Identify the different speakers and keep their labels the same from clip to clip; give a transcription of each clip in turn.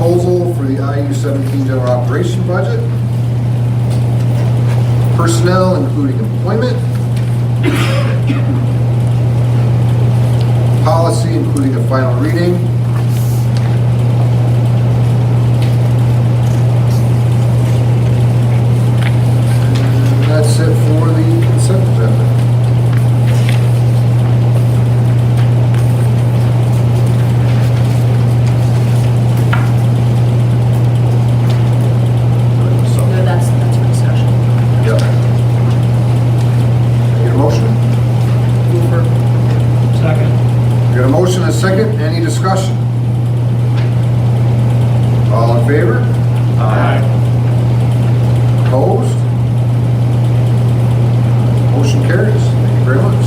Speaker 1: proposal for the IU-17 general operation budget. Personnel, including employment. Policy, including a final reading. And that's it for the consent agenda.
Speaker 2: No, that's for discussion.
Speaker 1: Yep. Need a motion?
Speaker 3: Second.
Speaker 1: We got a motion and a second. Any discussion? All in favor?
Speaker 3: Aye.
Speaker 1: Opposed? Motion carries. Thank you very much.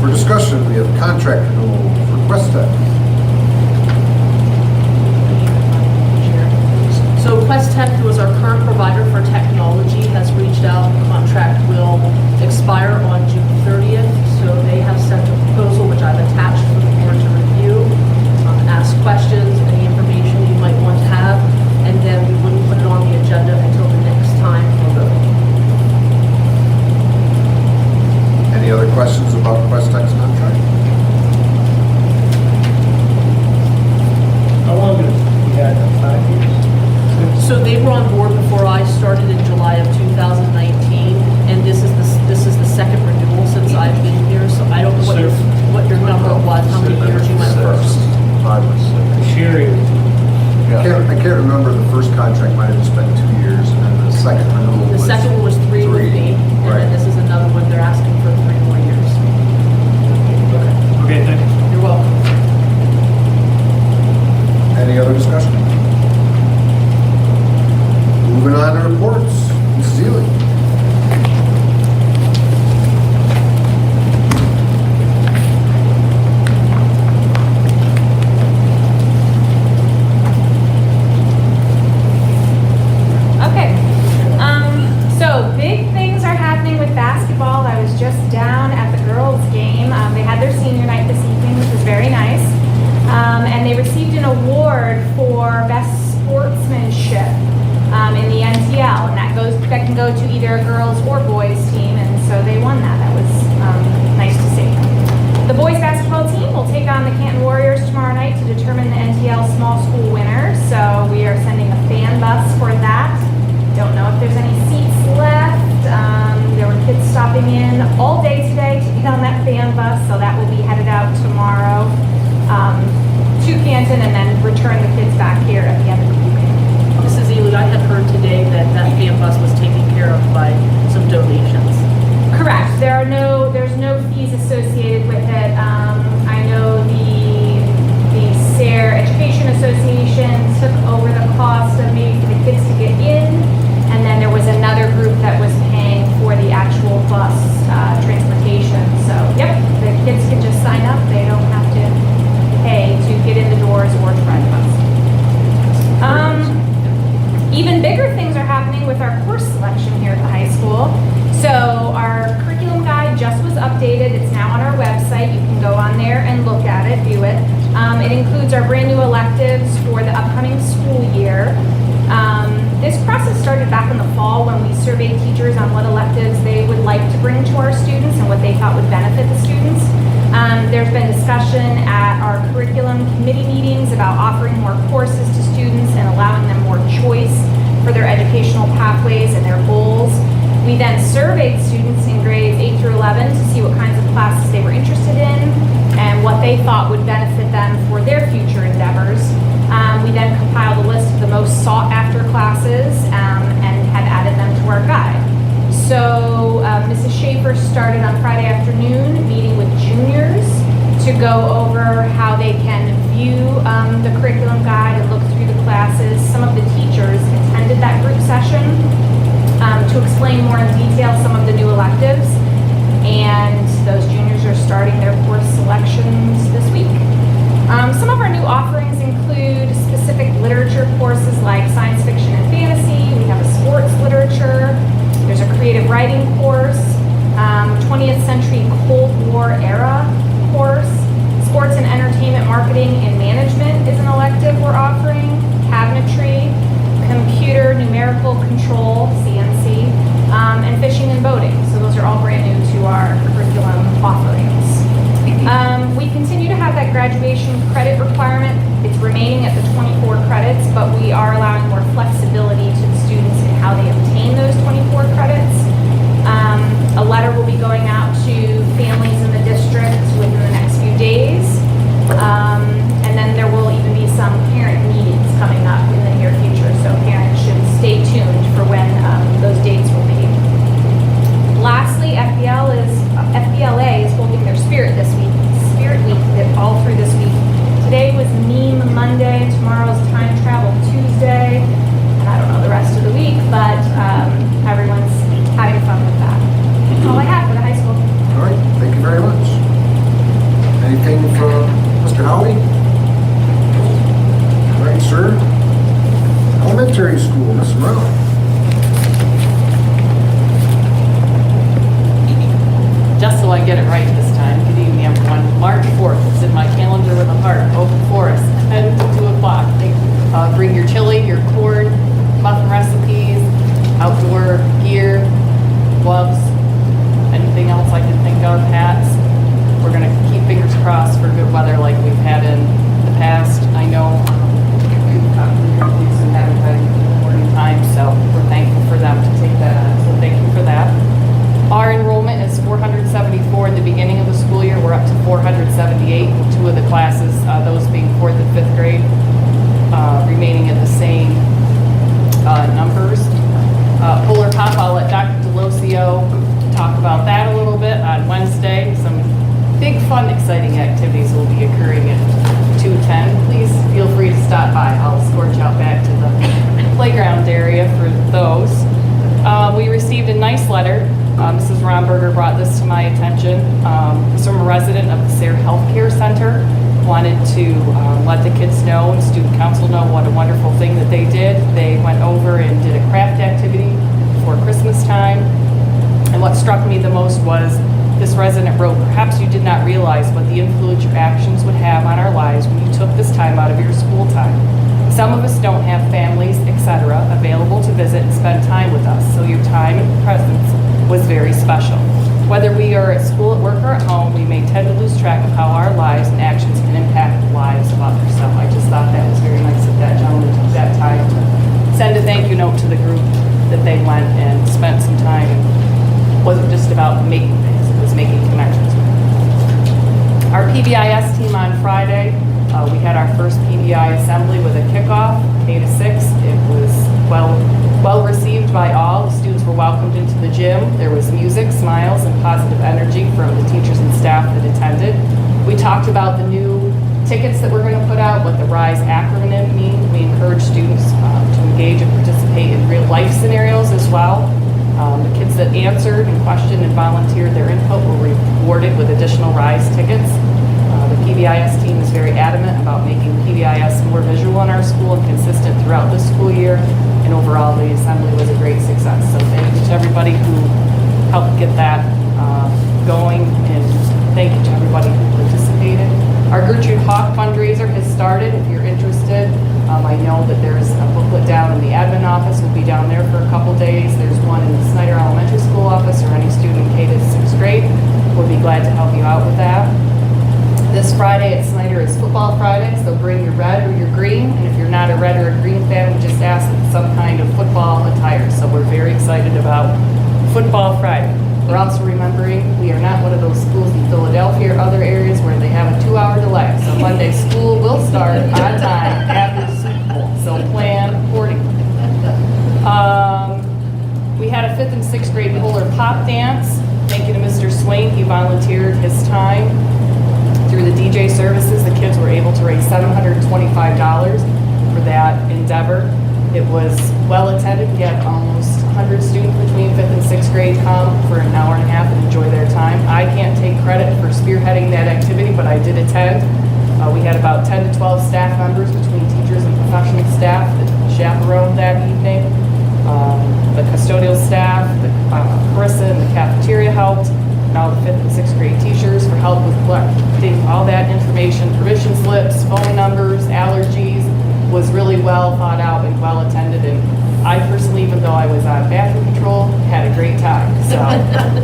Speaker 1: For discussion, we have contract renewal for Quest Tech.
Speaker 2: So Quest Tech, who is our current provider for technology, has reached out. The contract will expire on June 30th. So they have sent a proposal, which I've attached for the board to review, ask questions, any information you might want to have, and then we wouldn't put it on the agenda until the next time for vote.
Speaker 1: Any other questions about Quest Tech's contract?
Speaker 3: How long did we had, 5 years?
Speaker 2: So they were on board before I started in July of 2019, and this is the second renewal since I've been here. So I don't know what your number was, how many years you went first.
Speaker 4: 5 or 6.
Speaker 3: Sherry,
Speaker 1: I can't remember. The first contract might have just been 2 years, and then the second renewal
Speaker 2: The
Speaker 1: was
Speaker 2: second one was three with me, and
Speaker 1: Right.
Speaker 2: then this is another one. They're asking for 3 more years.
Speaker 3: okay, thank you.
Speaker 2: You're welcome.
Speaker 1: Any other discussion? Moving on to reports. Mrs. Ely.
Speaker 5: Okay, so big things are happening with basketball. I was just down at the girls' game. They had their senior night this evening, which was very nice. And they received an award for best sportsmanship in the NTL, and that can go to either a girls or boys team, and so they won that. That was nice to see. The boys basketball team will take on the Canton Warriors tomorrow night to determine the NTL small school winner. So we are sending a fan bus for that. Don't know if there's any seats left. There were kids stopping in all day today to get on that fan bus, so that will be headed out tomorrow to Canton and then return the kids back here at the end of the evening.
Speaker 2: Mrs. Ely, I had heard today that fan bus was taken care of by some donations.
Speaker 5: Correct. There's no fees associated with it. I know the SARE Education Association took over the cost of maybe for the kids to get in, and then there was another group that was paying for the actual bus transportation. So, yep, the kids can just sign up. They don't have to pay to get in the doors or to ride the bus. Even bigger things are happening with our course selection here at the high school. So our curriculum guide just was updated. It's now on our website. You can go on there and look at it, view it. It includes our brand new electives for the upcoming school year. This process started back in the fall when we surveyed teachers on what electives they would like to bring to our students and what they thought would benefit the students. There's been discussion at our curriculum committee meetings about offering more courses to students and allowing them more choice for their educational pathways and their goals. We then surveyed students in grades 8 through 11 to see what kinds of classes they were interested in and what they thought would benefit them for their future endeavors. We then compiled a list of the most sought after classes and had added them to our guide. So Mrs. Schaefer started on Friday afternoon meeting with juniors to go over how they can view the curriculum guide and look through the classes. Some of the teachers attended that group session to explain more in detail some of the new electives, and those juniors are starting their course selections this week. Some of our new offerings include specific literature courses like science fiction and fantasy. We have a sports literature. There's a creative writing course, 20th century Cold War era course, sports and entertainment marketing and management is an elective we're offering, cabinetry graduation credit requirement. It's remaining at the 24 credits, but we are allowing more flexibility to the students in how they obtain those 24 credits. A letter will be going out to families in the district within the next few days. And then there will even be some parent meetings coming up in the near future, so parents should stay tuned for when those dates will be. Lastly, FBLA is holding their Spirit this week. Spirit Week all through this week. Today was Meme Monday, tomorrow's Time Travel Tuesday, and I don't know the rest of the week, but everyone's having fun with that. That's all I have for the high school.
Speaker 1: All right, thank you very much. Anything from Mr. Howie? All right, sir. Elementary school, Ms. Morrell.
Speaker 4: Just so I get it right this time, good evening everyone. March 4th, it's in my calendar with a heart, open forest, 10 to 2 o'clock. Bring your chili, your corn, muffin recipes, outdoor gear, gloves, anything else I can think of, hats. We're gonna keep fingers crossed for good weather like we've had in the past. I know and haven't had a morning time, so we're thankful for them to take that on. So thank you for that. Our enrollment is 474 in the beginning of the school year. We're up to 478 in 2 of the classes, those being 4th and 5th grade, remaining at the same numbers. Polar Pop, I'll let Dr. Delosio talk about that a little bit on Wednesday. Some big, fun, exciting activities will be occurring at 2:10. Please feel free to stop by. I'll escort you out back to the playground area for those. We received a nice letter. Mrs. Romberger brought this to my attention. It's from a resident of the Sayre Healthcare Center. Wanted to let the kids know and student council know what a wonderful thing that they did. They went over and did a craft activity before Christmas time. And what struck me the most was this resident wrote, "Perhaps you did not realize what the influence your actions would have on our lives when you took this time out of your school time. Some of us don't have families, etc., available to visit and spend time with us, so your time and presence was very special. Whether we are at school, at work, or at home, we may tend to lose track of how our lives and actions can impact the lives of others." So I just thought that was very nice that that gentleman took that time to send a thank you note to the group that they went and spent some time. It wasn't just about making things, it was making connections. Our PBIS team on Friday, we had our first PBI assembly with a kickoff, K to 6. It was well received by all. The students were welcomed into the gym. There was music, smiles, and positive energy from the teachers and staff that attended. We talked about the new tickets that we're going to put out, what the RISE acronym means. We encourage students to engage and participate in real life scenarios as well. The kids that answered and questioned and volunteered their input were rewarded with additional RISE tickets. The PBIS team is very adamant about making PBIS more visual in our school and consistent throughout the school year. And overall, the assembly was a great success. So thank you to everybody who helped get that going, and thank you to everybody who participated. Our Gertrude Hawk fundraiser has started. If you're interested, I know that there's a booklet down in the admin office. We'll be down there for a couple days. There's one in the Snyder Elementary School office, or any student K to 6th grade. We'll be glad to help you out with that. This Friday at Snyder is Football Friday, so bring your red or your green. And if you're not a red or a green fan, we just ask some kind of football attire. So we're very excited about Football Friday. We're also remembering we are not one of those schools in Philadelphia or other areas where they have a 2-hour delay. So Monday school will start on time after the Super Bowl. So plan accordingly. We had a 5th and 6th grade Polar Pop dance. Thank you to Mr. Swain. He volunteered his time. Through the DJ services, the kids were able to raise $725 for that endeavor. It was well attended. We had almost 100 students between 5th and 6th grade come for an hour and a half and enjoy their time. I can't take credit for spearheading that activity, but I did attend. We had about 10 to 12 staff members between teachers and professional staff that chaperoned that evening. The custodial staff, Carissa and the cafeteria helped. And all the 5th and 6th grade teachers for help with collecting all that information, permission slips, phone numbers, allergies. Was really well thought out and well attended. And I personally, even though I was on bathroom patrol, had a great time. So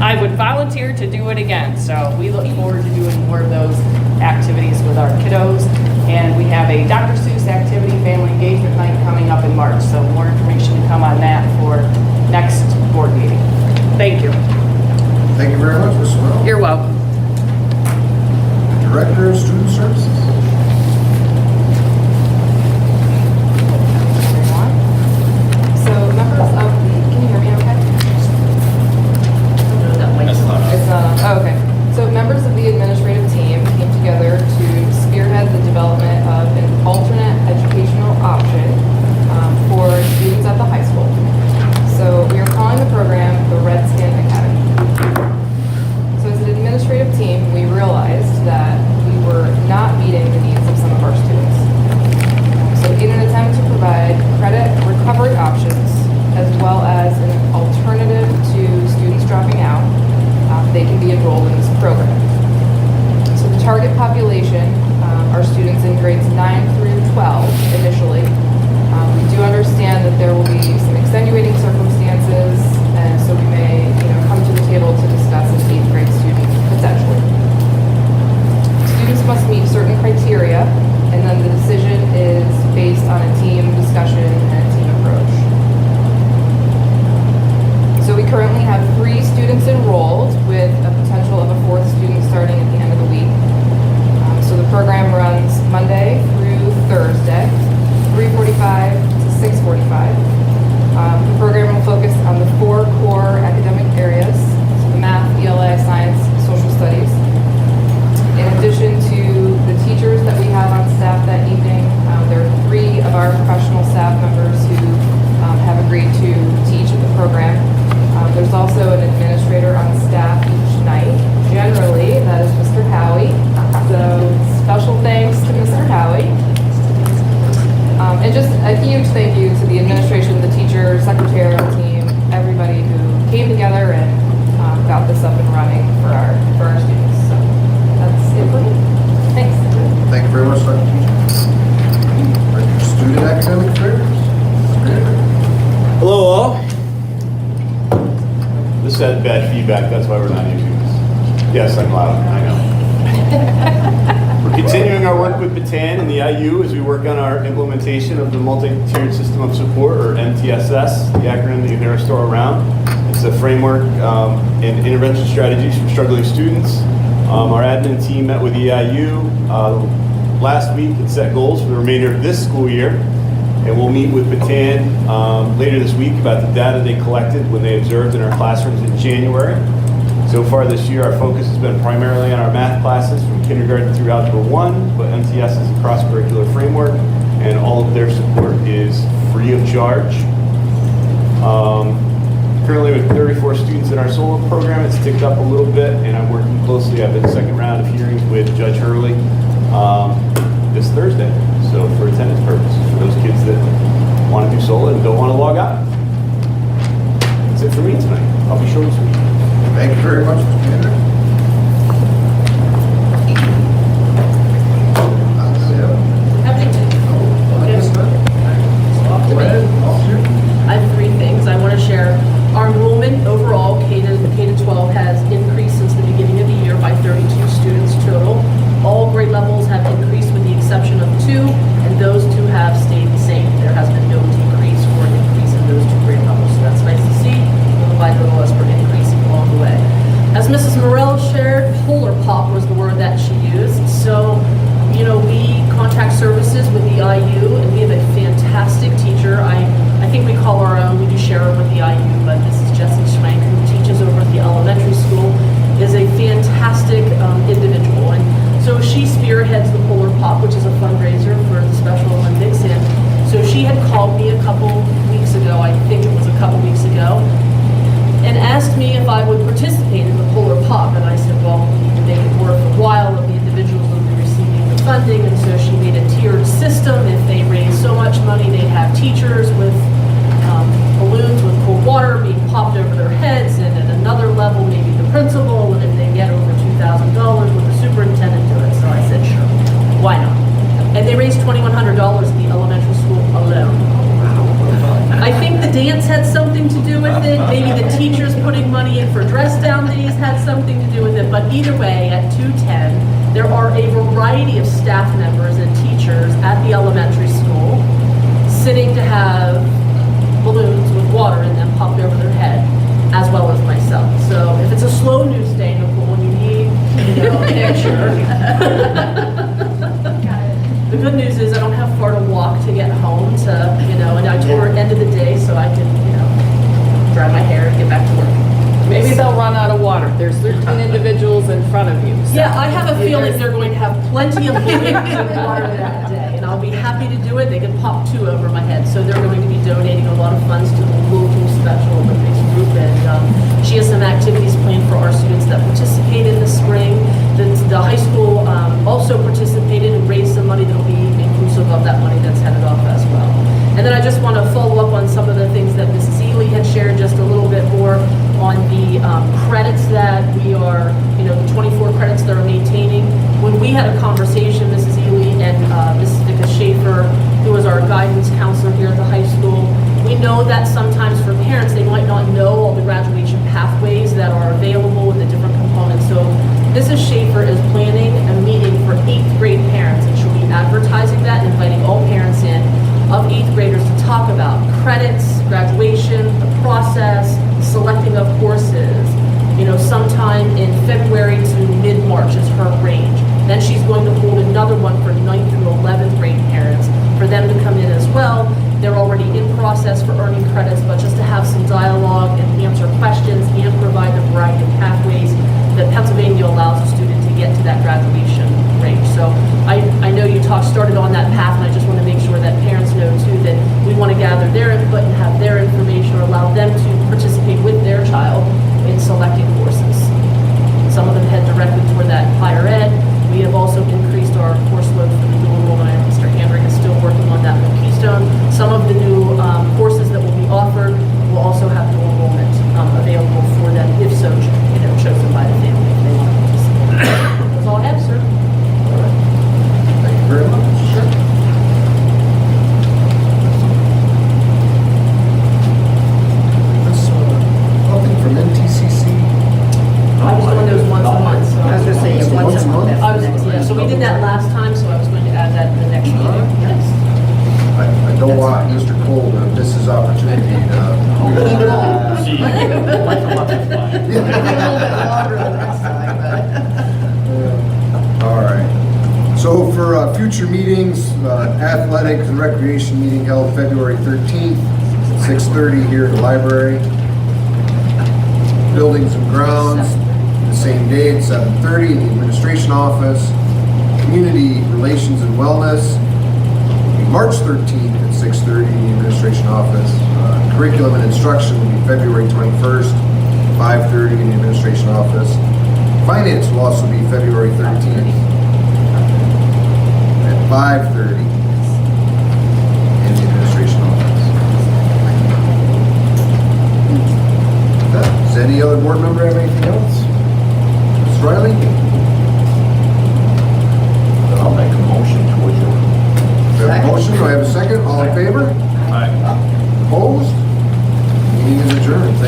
Speaker 4: I would volunteer to do it again. So we look forward to doing more of those activities with our kiddos. And we have a Dr. Seuss activity, family engagement night coming up in March. So more information to come on that for next board meeting. Thank you.
Speaker 1: Thank you very much, Ms. Morel.
Speaker 4: You're welcome.
Speaker 1: Director of Student Services.
Speaker 4: So members of the, can you hear me okay? Oh, okay. So members of the administrative team came together to spearhead the development of an alternate educational option for students at the high school. So we are calling the program the Redskin Academy. So as an administrative team, we realized that we were not meeting the needs of some of our students. So in an attempt to provide credit recovery options as well as an alternative to students dropping out, they can be enrolled in this program. So the target population are students in grades 9 through 12 initially. We do understand that there will be some extenuating circumstances, and so we may come to the table to discuss an 8th grade student potentially. Students must meet certain criteria, and then the decision is based on a team discussion and a team approach. So we currently have 3 students enrolled with a potential of a 4th student starting at the end of the week. So the program runs Monday through Thursday, 3:45 to 6:45. The program will focus on the 4 core academic areas, so the math, ELA, science, social studies. In addition to the teachers that we have on staff that evening, there are 3 of our professional staff members who have agreed to teach at the program. There's also an administrator on staff each night. Generally, that is Mr. Howie. So special thanks to Mr. Howie. And just a huge thank you to the administration, the teacher, secretarial team, everybody who came together and got this up and running for our students. So that's it for me. Thanks.
Speaker 1: Thank you very much, Dr. Teacher. Director of Student Academic Affairs.
Speaker 6: Hello all. This had bad feedback, that's why we're not using this. Yes, I'm loud, I know. We're continuing our work with Bataan and the IU as we work on our implementation of the Multi-Tiered System of Support, or MTSS, the acronym that you hear us throw around. It's a framework and intervention strategies for struggling students. Our admin team met with the IU last week and set goals for the remainder of this school year. And we'll meet with Bataan later this week about the data they collected when they observed in our classrooms in January. So far this year, our focus has been primarily on our math classes from kindergarten through Algebra 1, but MTS is a cross-curricular framework, and all of their support is free of charge. Currently with 34 students in our solo program, it's ticked up a little bit, and I'm working closely. I have the second round of hearings with Judge Hurley this Thursday. So for attendance purposes, for those kids that want to do solo and don't want to log out. That's it for me tonight. I'll be short and sweet.
Speaker 1: Thank you very much, Mr. Andrew.
Speaker 2: I have 3 things I want to share. Our enrollment overall, K to 12, has increased since the beginning of the year by 32 students total. All grade levels have increased with the exception of 2, and those 2 have stayed the same. There has been no decrease or increase in those 2 grade levels, so that's nice to see. Little by little as we're increasing along the way. As Mrs. Morel shared, polar pop was the word that she used. So, we contract services with the IU, and we have a fantastic teacher. I think we call her our own. We do share her with the IU, but this is Jessie Schwank, who teaches over at the elementary school, is a fantastic individual. And so she spearheads the Polar Pop, which is a fundraiser for the Special Olympics. And so she had called me a couple weeks ago, I think it was a couple weeks ago, and asked me if I would participate in the Polar Pop. And I said, well, we need to make it worthwhile of the individuals that will be receiving the funding. And so she made a tiered system. If they raise so much money, they'd have teachers with balloons with cold water being popped over their heads. And at another level, maybe the principal. And if they get over $2,000, would the superintendent do it? So I said, sure, why not? And they raised $2,100 in the elementary school alone. I think the dance had something to do with it. Maybe the teachers putting money in for dress down days had something to do with it. But either way, at 210, there are a variety of staff members and teachers at the elementary school sitting to have balloons with water in them popped over their head, as well as myself. So if it's a slow news day, Nicole, and you need, a picture. The good news is I don't have far to walk to get home to, and I told her end of the day so I can, dry my hair and get back to work.
Speaker 4: Maybe they'll run out of water. There's 13 individuals in front of you. so-
Speaker 2: Yeah, I have a feeling they're going to have plenty of balloons and water that day, and I'll be happy to do it. They can pop 2 over my head, so they're going to be donating a lot of funds to the local Special Olympics group, and she has some activities planned for our students that participate in the spring. The high school also participated and raised some money that will be inclusive of that money that's headed off as well. And then I just want to follow up on some of the things that Mrs. Ely had shared just a little bit more on the credits that we are, the 24 credits that are maintaining. When we had a conversation, Mrs. Ely and Mrs. Vicka Schaefer, who was our guidance counselor here at the high school, we know that sometimes for parents, they might not know all the graduation pathways that are available and the different components. So Mrs. Schaefer is planning a meeting for 8th grade parents, and she'll be advertising that and inviting all parents in of 8th graders to talk about credits, graduation, the process, selecting of courses, sometime in February to mid-March is her range. Then she's going to hold another one for 9th through 11th grade parents for them to come in as well. They're already in process for earning credits, but just to have some dialogue and answer questions and provide the variety of pathways that Pennsylvania allows a student to get to that graduation range. So I know you started on that path, and I just want to make sure that parents know too that we want to gather their input and have their information, or allow them to participate with their child in selecting courses. Some of them head directly toward that higher ed. We have also increased our course load for the dual enrollment. I know Mr. Handrick is still working on that with Keystone. Some of the new courses that will be offered will also have dual enrollment available for them, if so, chosen by the family if they want to participate. That's all I have, sir.
Speaker 1: All right. Thank you very much. Sure. Nothing from NTCC?
Speaker 2: I was doing those once a month, so.
Speaker 7: I was gonna say, yeah, once a month.
Speaker 2: I was, yeah, so we did that last time, so I was going to add that in the next meeting. Yes.
Speaker 1: I don't want Mr. Cole to miss his opportunity to.
Speaker 3: See, once a month is fine.
Speaker 7: Longer the next time,
Speaker 1: All right. So for future meetings, athletics and recreation meeting held February 13th, 6:30 here at the library. Buildings and grounds, the same day at 7:30 in the administration office. Community relations and wellness, March 13th at 6:30 in the administration office. Curriculum and instruction will be February 21st, 5:30 in the administration office. Finance will also be February 13th at 5:30 in the administration office. Does any other board member have anything else? Ms. Riley?
Speaker 3: I'll make a motion to adjourn.
Speaker 1: We have a motion, do I have a second? All in favor?
Speaker 3: Aye.
Speaker 1: Opposed? Meeting is adjourned.